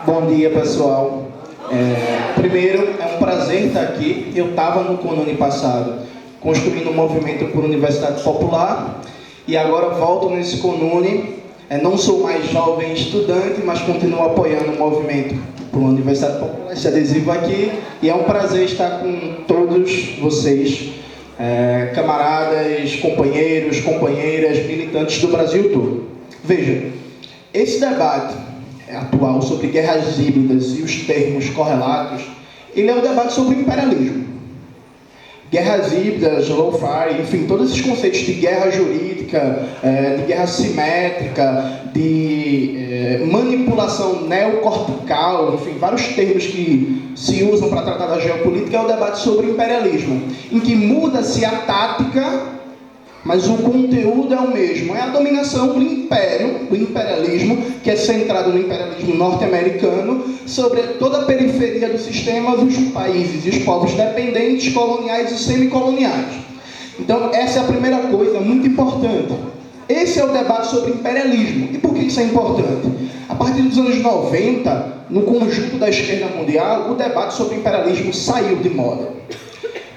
Bom dia, pessoal. Primeiro, é um prazer estar aqui. Eu estava no CONUNE passado, construindo um movimento por Universidade Popular, e agora volto nesse CONUNE. Não sou mais jovem estudante, mas continuo apoiando o movimento por Universidade Popular, esse adesivo aqui, e é um prazer estar com todos vocês, camaradas, companheiros, companheiras, militantes do Brasil todo. Veja, esse debate atual sobre guerras híbridas e os termos correlatos, ele é um debate sobre imperialismo. Guerras híbridas, lawfare, enfim, todos esses conceitos de guerra jurídica, de guerra simétrica, de manipulação neocortical, enfim, vários termos que se usam para tratar da geopolítica, é um debate sobre imperialismo, em que muda-se a tática, mas o conteúdo é o mesmo. É a dominação do império, do imperialismo, que é centrado no imperialismo norte-americano, sobre toda a periferia do sistema dos países e os povos dependentes, coloniais e semicoloniais. Então, essa é a primeira coisa muito importante. Esse é o debate sobre imperialismo. E por que isso é importante? A partir dos anos 90, no conjunto da esquerda mundial, o debate sobre imperialismo saiu de moda.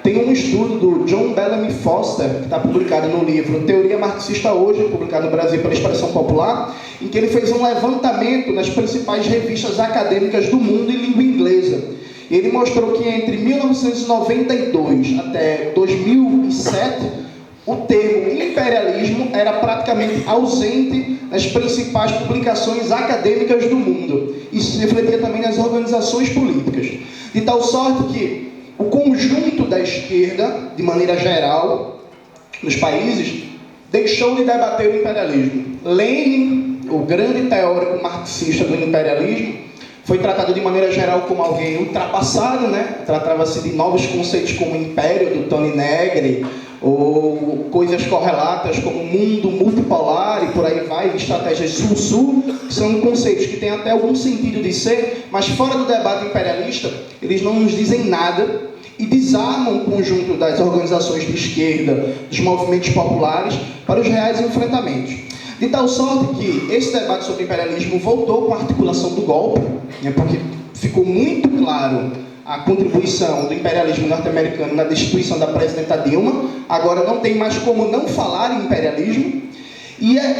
Tem um estudo do John Bellamy Foster, que está publicado no livro Teoria Marxista Hoje, publicado no Brasil pela Expressão Popular, em que ele fez um levantamento nas principais revistas acadêmicas do mundo em língua inglesa. Ele mostrou que entre 1992 até 2007, o termo imperialismo era praticamente ausente nas principais publicações acadêmicas do mundo. Isso se refletia também nas organizações políticas. De tal sorte que o conjunto da esquerda, de maneira geral, nos países, deixou de debater o imperialismo. Lenin, o grande teórico marxista do imperialismo, foi tratado de maneira geral como alguém ultrapassado, Tratava-se de novos conceitos como império, do Tony Negri, ou coisas correlatas como mundo multipolar, e por aí vai, estratégias sul-sul, que são conceitos que têm até algum sentido de ser, mas fora do debate imperialista, eles não nos dizem nada e desarmam o conjunto das organizações de esquerda, dos movimentos populares, para os reais enfrentamentos. De tal sorte que esse debate sobre imperialismo voltou com a articulação do golpe, porque ficou muito claro a contribuição do imperialismo norte-americano na destituição da presidenta Dilma. Agora não tem mais como não falar em imperialismo.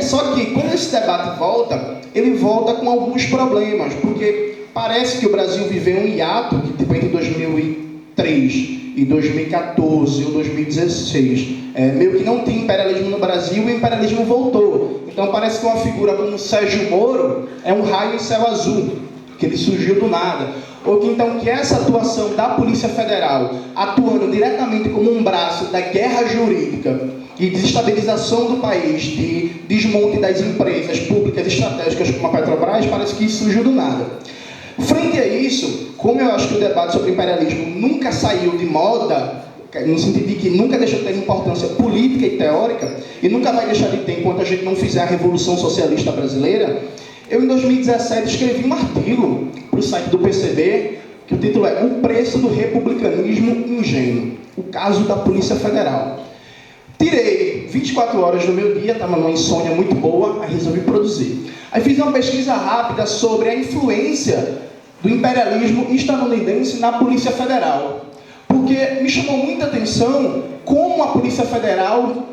Só que quando esse debate volta, ele volta com alguns problemas, porque parece que o Brasil viveu um hiato que entre 2003 e 2014 ou 2016, meio que não tinha imperialismo no Brasil e o imperialismo voltou. Então parece que uma figura como Sérgio Moro é um raio em céu azul, que ele surgiu do nada. Ou que então que essa atuação da Polícia Federal, atuando diretamente como um braço da guerra jurídica e desestabilização do país, de desmonte das empresas públicas estratégicas como a Petrobras, parece que isso surgiu do nada. Frente a isso, como eu acho que o debate sobre imperialismo nunca saiu de moda, no sentido de que nunca deixou de ter importância política e teórica, e nunca vai deixar de ter enquanto a gente não fizer a Revolução Socialista Brasileira, eu em 2017 escrevi um artigo para o site do PCB, que o título é O Preço do Republicanismo Ingênuo, o caso da Polícia Federal. Tirei 24 horas do meu dia, estava numa insônia muito boa, aí resolvi produzir. Aí fiz uma pesquisa rápida sobre a influência do imperialismo estadunidense na Polícia Federal. Porque me chamou muita atenção como a Polícia Federal,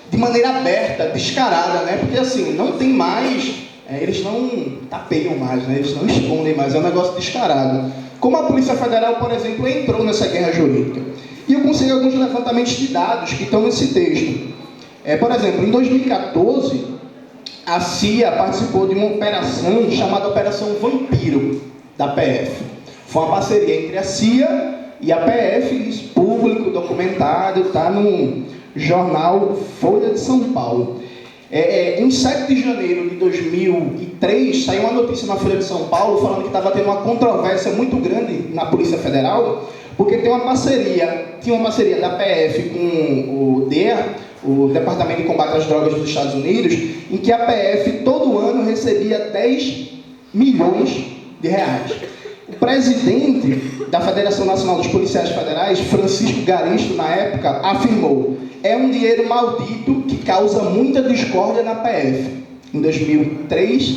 de maneira aberta, descarada, Porque assim, não tem mais, eles não tapeiam mais, Eles não escondem mais, é um negócio descarado. Como a Polícia Federal, por exemplo, entrou nessa guerra jurídica. E eu consegui alguns levantamentos de dados que estão nesse texto. Por exemplo, em 2014, a CIA participou de uma operação chamada Operação Vampiro, da PF. Foi uma parceria entre a CIA e a PF, isso público, documentado, está no jornal Folha de São Paulo. Em 7 de janeiro de 2003, saiu uma notícia na Folha de São Paulo falando que estava tendo uma controvérsia muito grande na Polícia Federal, porque tinha uma parceria da PF com o DEA, o Departamento de Combate às Drogas dos Estados Unidos, em que a PF todo ano recebia 10 milhões de reais. O presidente da Federação Nacional dos Policiais Federais, Francisco Garisto, na época, afirmou: é um dinheiro maldito que causa muita discórdia na PF. Em 2003,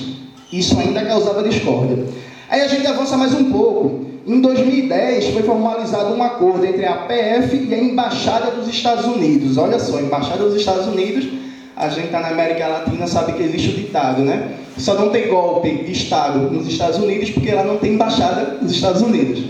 isso ainda causava discórdia. Aí a gente avança mais um pouco. Em 2010 foi formalizado um acordo entre a PF e a Embaixada dos Estados Unidos. Olha só, a Embaixada dos Estados Unidos, a gente está na América Latina, sabe que existe o ditado, né? Só não tem golpe de Estado nos Estados Unidos porque lá não tem embaixada nos Estados Unidos.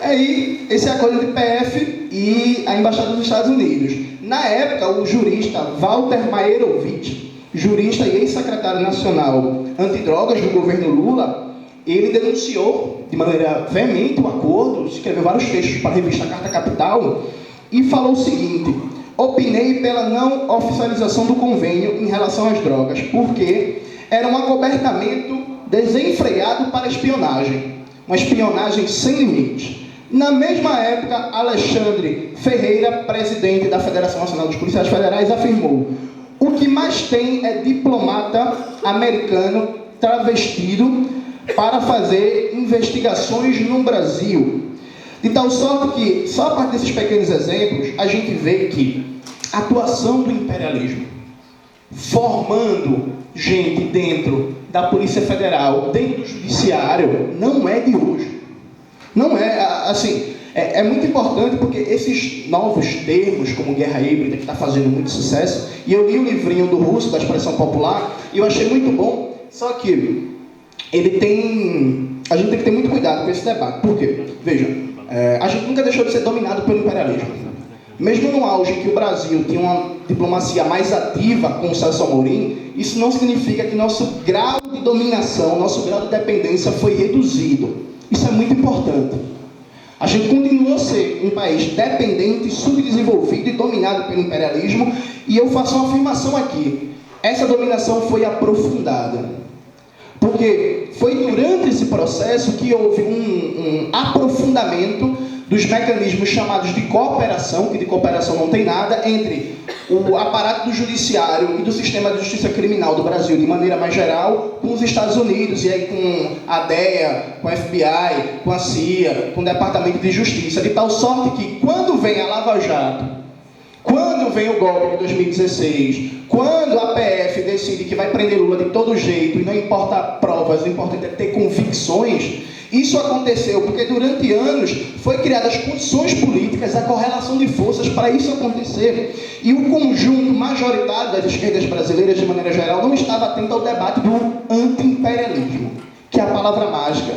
Aí, esse acordo entre PF e a Embaixada dos Estados Unidos. Na época, o jurista Walter Maierovitch, jurista e ex-secretário nacional antidrogas do governo Lula, ele denunciou de maneira veemente o acordo, escreveu vários textos para a revista Carta Capital e falou o seguinte: opinei pela não oficialização do convênio em relação às drogas, porque era um acobertamento desenfreado para espionagem, uma espionagem sem limite. Na mesma época, Alexandre Ferreira, presidente da Federação Nacional dos Policiais Federais, afirmou: o que mais tem é diplomata americano travestido para fazer investigações no Brasil. De tal sorte que, só a partir desses pequenos exemplos, a gente vê que a atuação do imperialismo, formando gente dentro da Polícia Federal, dentro do Judiciário, não é de hoje. Não é, assim, é muito importante porque esses novos termos, como guerra híbrida, que está fazendo muito sucesso, e eu li o livrinho do Russo, da expressão popular, e eu achei muito bom, só que ele tem... A gente tem que ter muito cuidado com esse debate. Por quê? Veja, a gente nunca deixou de ser dominado pelo imperialismo. Mesmo no auge em que o Brasil tinha uma diplomacia mais ativa com o Celso Amorim, isso não significa que nosso grau de dominação, nosso grau de dependência foi reduzido. Isso é muito importante. A gente continua a ser um país dependente, subdesenvolvido e dominado pelo imperialismo, e eu faço uma afirmação aqui: essa dominação foi aprofundada. Porque foi durante esse processo que houve um aprofundamento dos mecanismos chamados de cooperação, que de cooperação não tem nada, entre o aparato do judiciário e do sistema de justiça criminal do Brasil, de maneira mais geral, com os Estados Unidos, e aí com a DEA, com a FBI, com a CIA, com o Departamento de Justiça, de tal sorte que, quando vem a Lava Jato, quando vem o golpe de 2016, quando a PF decide que vai prender Lula de todo jeito, e não importa provas, o importante é ter convicções, isso aconteceu porque durante anos foi criadas condições políticas, a correlação de forças para isso acontecer. E o conjunto majoritário das esquerdas brasileiras, de maneira geral, não estava atento ao debate do anti-imperialismo, que é a palavra mágica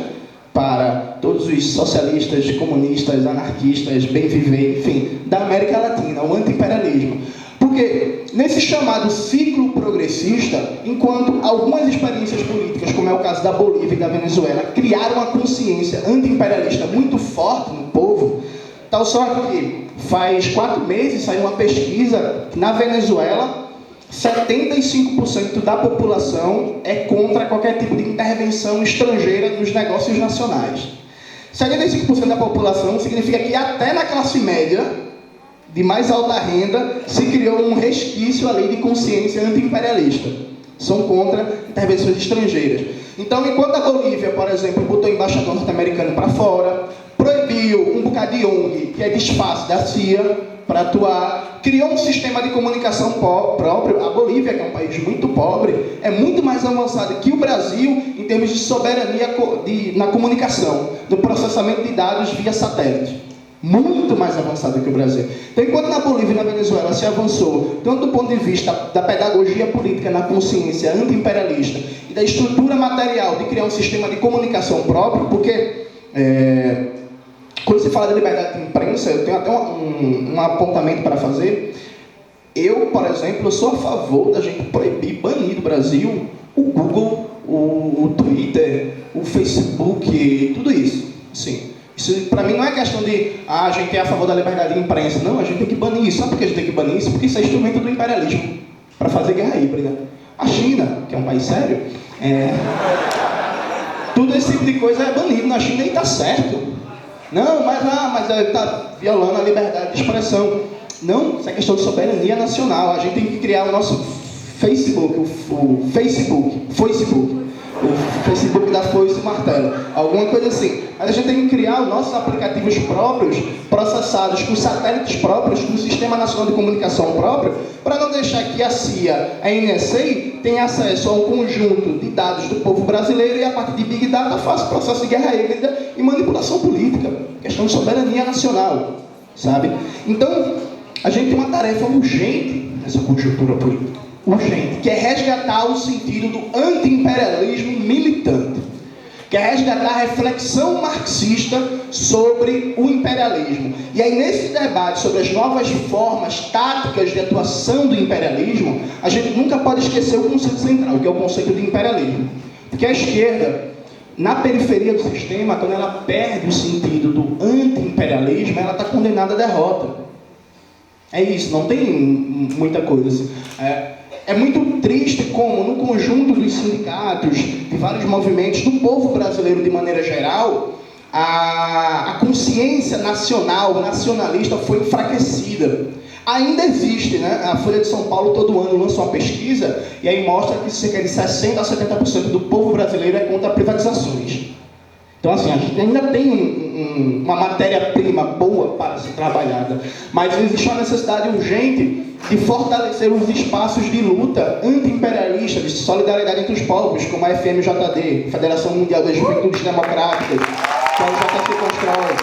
para todos os socialistas, comunistas, anarquistas, bem-viver, enfim, da América Latina, o anti-imperialismo. Porque nesse chamado ciclo progressista, enquanto algumas experiências políticas, como é o caso da Bolívia e da Venezuela, criaram uma consciência anti-imperialista muito forte no povo, tal sorte que faz 4 meses saiu uma pesquisa que na Venezuela 75% da população é contra qualquer tipo de intervenção estrangeira nos negócios nacionais. 75% da população significa que até na classe média, de mais alta renda, se criou um resquício ali de consciência anti-imperialista. São contra intervenções estrangeiras. Então, enquanto a Bolívia, por exemplo, botou o embaixador norte-americano para fora, proibiu um bocado de ONG, que é disfarce da CIA, para atuar, criou um sistema de comunicação próprio. A Bolívia, que é um país muito pobre, é muito mais avançada que o Brasil em termos de soberania na comunicação, no processamento de dados via satélite. Muito mais avançada que o Brasil. Então, enquanto na Bolívia e na Venezuela se avançou, tanto do ponto de vista da pedagogia política na consciência anti-imperialista e da estrutura material de criar um sistema de comunicação próprio, porque quando se fala de liberdade de imprensa, eu tenho até um apontamento para fazer. Eu, por exemplo, sou a favor da gente proibir, banir do Brasil o Google, o Twitter, o Facebook, tudo isso. Sim. Isso, para mim, não é questão de a gente é a favor da liberdade de imprensa. Não, a gente tem que banir isso. Sabe por que a gente tem que banir isso? Porque isso é instrumento do imperialismo para fazer guerra híbrida. A China, que é um país sério, tudo esse tipo de coisa é banido na China e está certo. Não, mas está violando a liberdade de expressão. Não, isso é questão de soberania nacional. A gente tem que criar o nosso Facebook, O Facebook da foice e martelo, alguma coisa assim. Mas a gente tem que criar os nossos aplicativos próprios, processados com satélites próprios, com o Sistema Nacional de Comunicação próprio, para não deixar que a CIA, a NSA, tenha acesso a um conjunto de dados do povo brasileiro e, a partir de Big Data, faça processo de guerra híbrida e manipulação política. Questão de soberania nacional, sabe? Então, a gente tem uma tarefa urgente nessa conjuntura política. Urgente, que é resgatar o sentido do anti-imperialismo militante, que é resgatar a reflexão marxista sobre o imperialismo. E aí, nesse debate sobre as novas formas táticas de atuação do imperialismo, a gente nunca pode esquecer o conceito central, que é o conceito de imperialismo. Porque a esquerda, na periferia do sistema, quando ela perde o sentido do anti-imperialismo, ela está condenada à derrota. É isso, não tem muita coisa. É muito triste como, no conjunto dos sindicatos, de vários movimentos, do povo brasileiro de maneira geral, a consciência nacional, nacionalista foi enfraquecida. Ainda existe, né? A Folha de São Paulo todo ano lança uma pesquisa e aí mostra que cerca de 60% a 70% do povo brasileiro é contra privatizações. Então, assim, a gente ainda tem uma matéria-prima boa para ser trabalhada, mas existe uma necessidade urgente de fortalecer os espaços de luta anti-imperialista, de solidariedade entre os povos, como a FMJD, Federação Mundial das Juventudes Democráticas, que a JC constrói.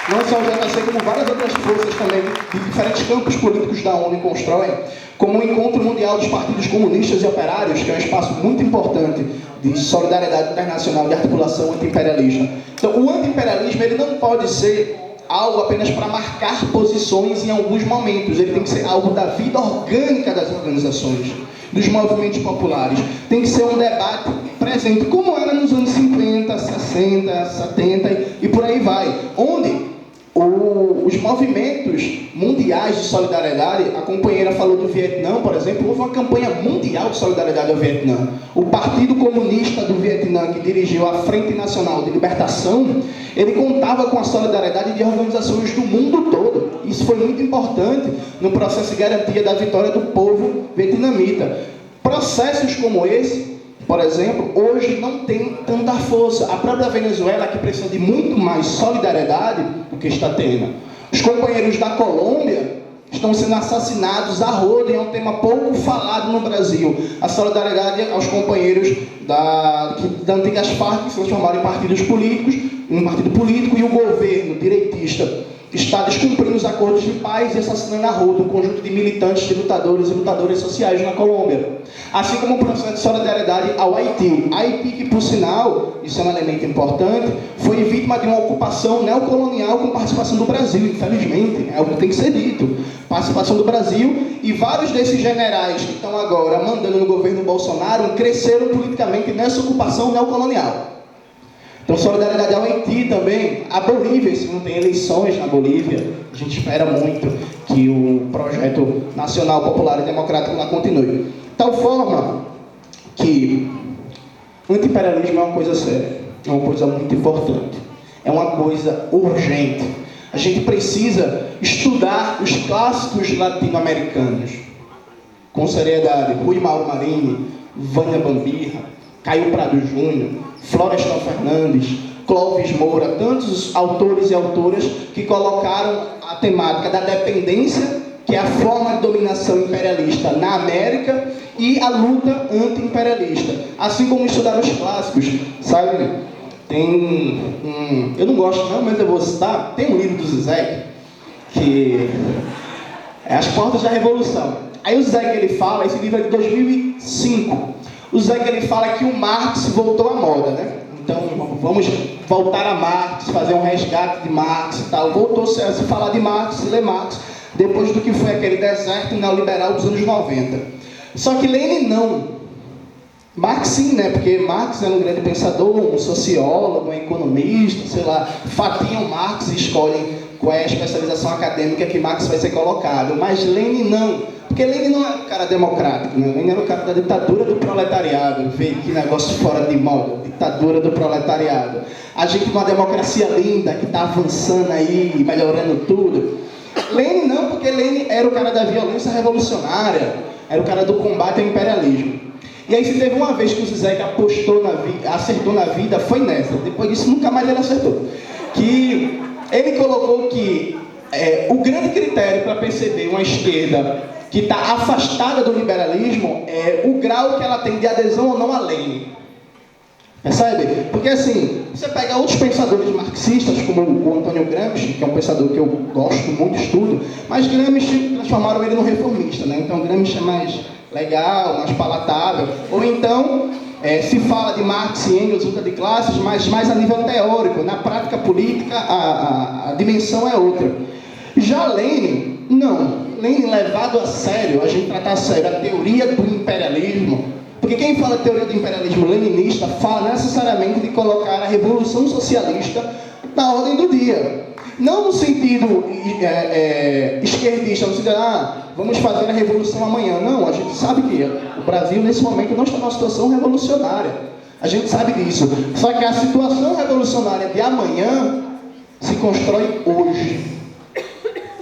Não só o JC, como várias outras forças também, de diferentes campos políticos da ONU constroem, como o Encontro Mundial dos Partidos Comunistas e Operários, que é um espaço muito importante de solidariedade internacional, de articulação anti-imperialista. Então, o anti-imperialismo ele não pode ser algo apenas para marcar posições em alguns momentos, ele tem que ser algo da vida orgânica das organizações, dos movimentos populares. Tem que ser um debate presente, como era nos anos 50, 60, 70 e por aí vai, onde os movimentos mundiais de solidariedade, a companheira falou do Vietnã, por exemplo, houve uma campanha mundial de solidariedade ao Vietnã. O Partido Comunista do Vietnã, que dirigiu a Frente Nacional de Libertação, ele contava com a solidariedade de organizações do mundo todo. Isso foi muito importante no processo de garantia da vitória do povo vietnamita. Processos como esse, por exemplo, hoje não tem tanta força. A própria Venezuela, que precisa de muito mais solidariedade do que está tendo. Os companheiros da Colômbia estão sendo assassinados a rodo, é um tema pouco falado no Brasil. A solidariedade aos companheiros da antigas Farc, que se transformaram em partidos políticos, um partido político, e o governo direitista está descumprindo os acordos de paz e assassinando a rodo um conjunto de militantes, de lutadores e lutadoras sociais na Colômbia. Assim como o processo de solidariedade ao Haiti. Haiti, que por sinal, isso é um elemento importante, foi vítima de uma ocupação neocolonial com participação do Brasil, infelizmente, é o que tem que ser dito. Participação do Brasil, e vários desses generais que estão agora mandando no governo Bolsonaro cresceram politicamente nessa ocupação neocolonial. Então, solidariedade ao Haiti também. A Bolívia, se não tem eleições na Bolívia, a gente espera muito que o projeto nacional, popular e democrático lá continue. Tal forma que o anti-imperialismo é uma coisa séria, é uma coisa muito importante, é uma coisa urgente. A gente precisa estudar os clássicos latino-americanos com seriedade. Rui Mauro Marini, Vânia Bambirra, Caio Prado Júnior, Florestan Fernandes, Clóvis Moura, tantos autores e autoras que colocaram a temática da dependência, que é a forma de dominação imperialista na América, e a luta anti-imperialista. Assim como estudaram os clássicos, sabe? Tem eu não gosto não, mas eu vou citar, tem um livro do Zizek, que é As Portas da Revolução. Aí o Zizek, ele fala, esse livro é de 2005, o Zizek, ele fala que o Marx voltou à moda, né? Então, vamos voltar a Marx, fazer um resgate de Marx e tal. Voltou-se a se falar de Marx, se ler Marx, depois do que foi aquele deserto neoliberal dos anos 90. Só que Lenin não. Marx sim, né? Porque Marx era um grande pensador, um sociólogo, um economista, sei lá. Fatiam Marx e escolhem qual é a especialização acadêmica que Marx vai ser colocado. Mas Lenin não. Porque Lenin não era um cara democrático, né? Lenin era o cara da ditadura do proletariado. Vê que negócio fora de moda. Ditadura do proletariado. A gente com uma democracia linda, que está avançando aí, melhorando tudo. Lenin não, porque Lenin era o cara da violência revolucionária. Era o cara do combate ao imperialismo. E aí, se teve uma vez que o Zizek acertou na vida, foi nessa. Depois disso, nunca mais ele acertou. Que ele colocou que o grande critério para perceber uma esquerda que está afastada do liberalismo é o grau que ela tem de adesão ou não à Lenin. Percebe? Porque assim, você pega outros pensadores marxistas, como o Antônio Gramsci, que é um pensador que eu gosto muito, estudo, mas Gramsci transformaram ele num reformista, né? Então Gramsci é mais legal, mais palatável. Ou então, se fala de Marx e Engels, luta de classes, mas mais a nível teórico. Na prática política, a dimensão é outra. Já Lenin, não. Lenin, levado a sério, a gente tratar a sério a teoria do imperialismo, porque quem fala de teoria do imperialismo leninista fala necessariamente de colocar a revolução socialista na ordem do dia. Não no sentido esquerdista, no sentido vamos fazer a revolução amanhã. Não, a gente sabe que o Brasil nesse momento não está numa situação revolucionária. A gente sabe disso. Só que a situação revolucionária de amanhã se constrói hoje.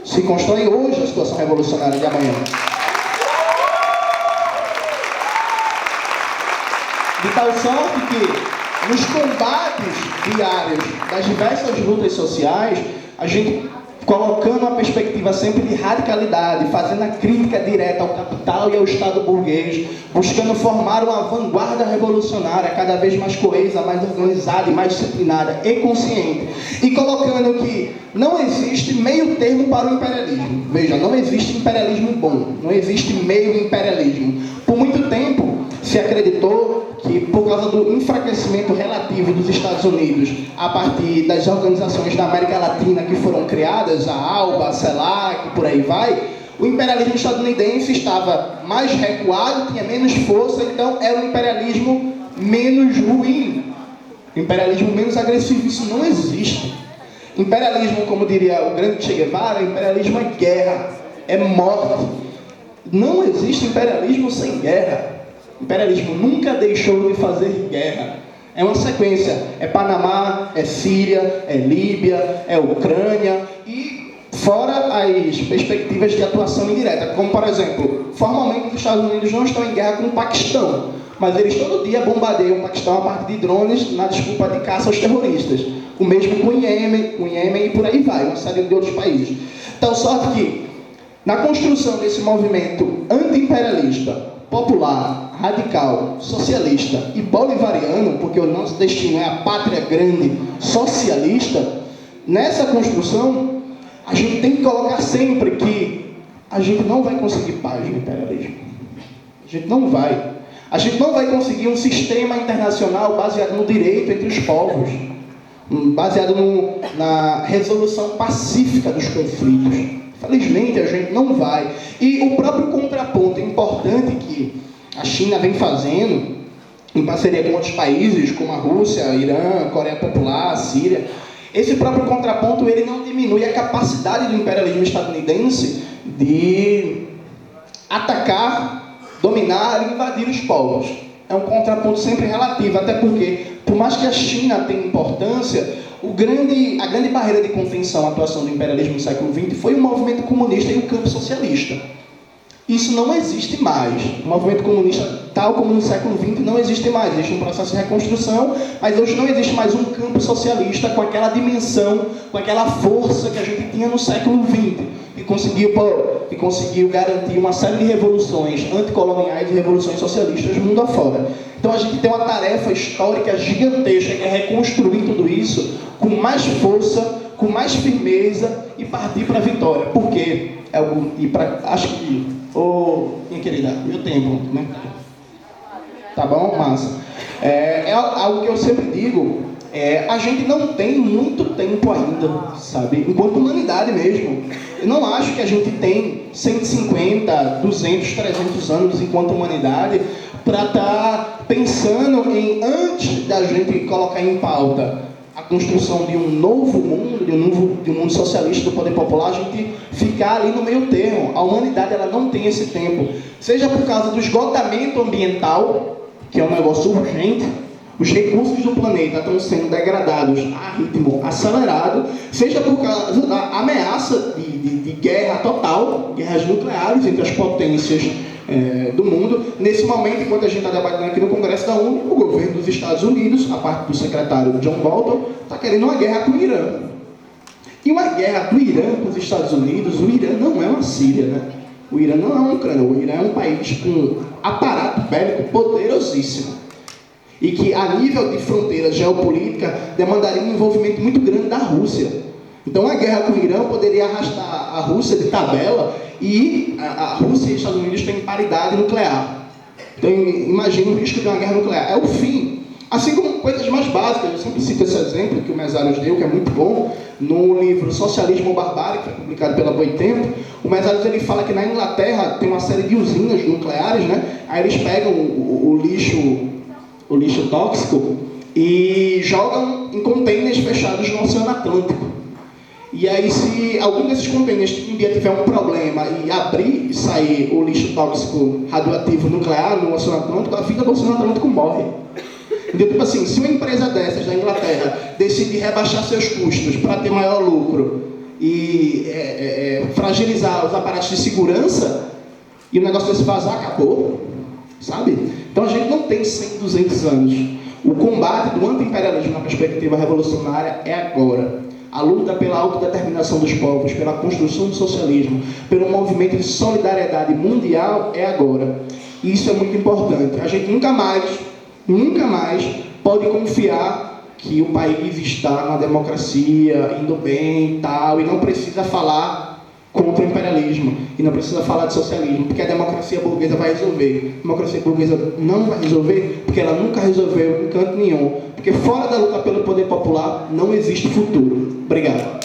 Se constrói hoje a situação revolucionária de amanhã. De tal sorte que, nos combates diários das diversas lutas sociais, a gente colocando uma perspectiva sempre de radicalidade, fazendo a crítica direta ao capital e ao Estado burguês, buscando formar uma vanguarda revolucionária cada vez mais coesa, mais organizada e mais disciplinada e consciente. E colocando que não existe meio termo para o imperialismo. Veja, não existe imperialismo bom, não existe meio imperialismo. Por muito tempo se acreditou que, por causa do enfraquecimento relativo dos Estados Unidos a partir das organizações da América Latina que foram criadas, a ALBA, a CELAC, por aí vai, o imperialismo estadunidense estava mais recuado, tinha menos força, então era um imperialismo menos ruim, imperialismo menos agressivo. Isso não existe. Imperialismo, como diria o grande Che Guevara, imperialismo é guerra, é morte. Não existe imperialismo sem guerra. O imperialismo nunca deixou de fazer guerra. É uma sequência. É Panamá, é Síria, é Líbia, é Ucrânia e fora as perspectivas de atuação indireta. Como, por exemplo, formalmente os Estados Unidos não estão em guerra com o Paquistão, mas eles todo dia bombardeiam o Paquistão a partir de drones na desculpa de caça aos terroristas. O mesmo com o Iêmen e por aí vai, uma série de outros países. Então, sorte que, na construção desse movimento anti-imperialista, popular, radical, socialista e bolivariano, porque o nosso destino é a pátria grande socialista, nessa construção, a gente tem que colocar sempre que a gente não vai conseguir paz no imperialismo. A gente não vai. A gente não vai conseguir um sistema internacional baseado no direito entre os povos, baseado na resolução pacífica dos conflitos. Felizmente, a gente não vai. E o próprio contraponto importante que a China vem fazendo, em parceria com outros países, como a Rússia, Irã, Coreia Popular, Síria, esse próprio contraponto ele não diminui a capacidade do imperialismo estadunidense de atacar, dominar e invadir os povos. É um contraponto sempre relativo, até porque, por mais que a China tenha importância, a grande barreira de contenção à atuação do imperialismo no século XX foi o movimento comunista e o campo socialista. Isso não existe mais. O movimento comunista, tal como no século XX, não existe mais. Existe um processo de reconstrução, mas hoje não existe mais um campo socialista com aquela dimensão, com aquela força que a gente tinha no século XX, que conseguiu garantir uma série de revoluções anticoloniais e revoluções socialistas mundo afora. Então a gente tem uma tarefa histórica gigantesca que é reconstruir tudo isso com mais força, com mais firmeza e partir para a vitória. Por quê? Acho que... minha querida, meu tempo, né? Tá bom? Massa. É algo que eu sempre digo, a gente não tem muito tempo ainda, sabe? Enquanto humanidade mesmo. Eu não acho que a gente tem 150, 200, 300 anos enquanto humanidade para estar pensando em, antes da gente colocar em pauta a construção de um novo mundo, de um mundo socialista do poder popular, a gente ficar ali no meio termo. A humanidade ela não tem esse tempo. Seja por causa do esgotamento ambiental, que é um negócio urgente, os recursos do planeta estão sendo degradados a ritmo acelerado, seja por causa da ameaça de guerra total, guerras nucleares entre as potências do mundo. Nesse momento, enquanto a gente está debatendo aqui no Congresso da ONU, o governo dos Estados Unidos, a parte do secretário John Bolton, está querendo uma guerra com o Irã. E uma guerra do Irã com os Estados Unidos, o Irã não é uma Síria, né? O Irã não é uma Ucrânia, o Irã é um país com aparato bélico poderosíssimo. E que, a nível de fronteira geopolítica, demandaria um envolvimento muito grande da Rússia. Então, a guerra com o Irã poderia arrastar a Rússia de tabela e a Rússia e os Estados Unidos têm paridade nuclear. Então, imagina o risco de uma guerra nuclear. É o fim. Assim como coisas mais básicas, eu sempre cito esse exemplo que o Mesaros deu, que é muito bom, no livro Socialismo ou Barbárie, que foi publicado pela Boitempo. O Mesaros ele fala que na Inglaterra tem uma série de usinas nucleares, né? Aí eles pegam o lixo tóxico e jogam em contêineres fechados no Oceano Atlântico. E aí, se algum desses contêineres um dia tiver um problema e abrir e sair o lixo tóxico radioativo nuclear no Oceano Atlântico, a vida do Oceano Atlântico morre. Então, tipo assim, se uma empresa dessas da Inglaterra decidir rebaixar seus custos para ter maior lucro e fragilizar os aparatos de segurança e o negócio desse vazar, acabou, sabe? Então a gente não tem 100, 200 anos. O combate do anti-imperialismo na perspectiva revolucionária é agora. A luta pela autodeterminação dos povos, pela construção do socialismo, pelo movimento de solidariedade mundial é agora. E isso é muito importante. A gente nunca mais pode confiar que o país está na democracia, indo bem e tal, e não precisa falar contra o imperialismo, e não precisa falar de socialismo, porque a democracia burguesa vai resolver. A democracia burguesa não vai resolver, porque ela nunca resolveu em canto nenhum. Porque fora da luta pelo poder popular, não existe futuro. Obrigado.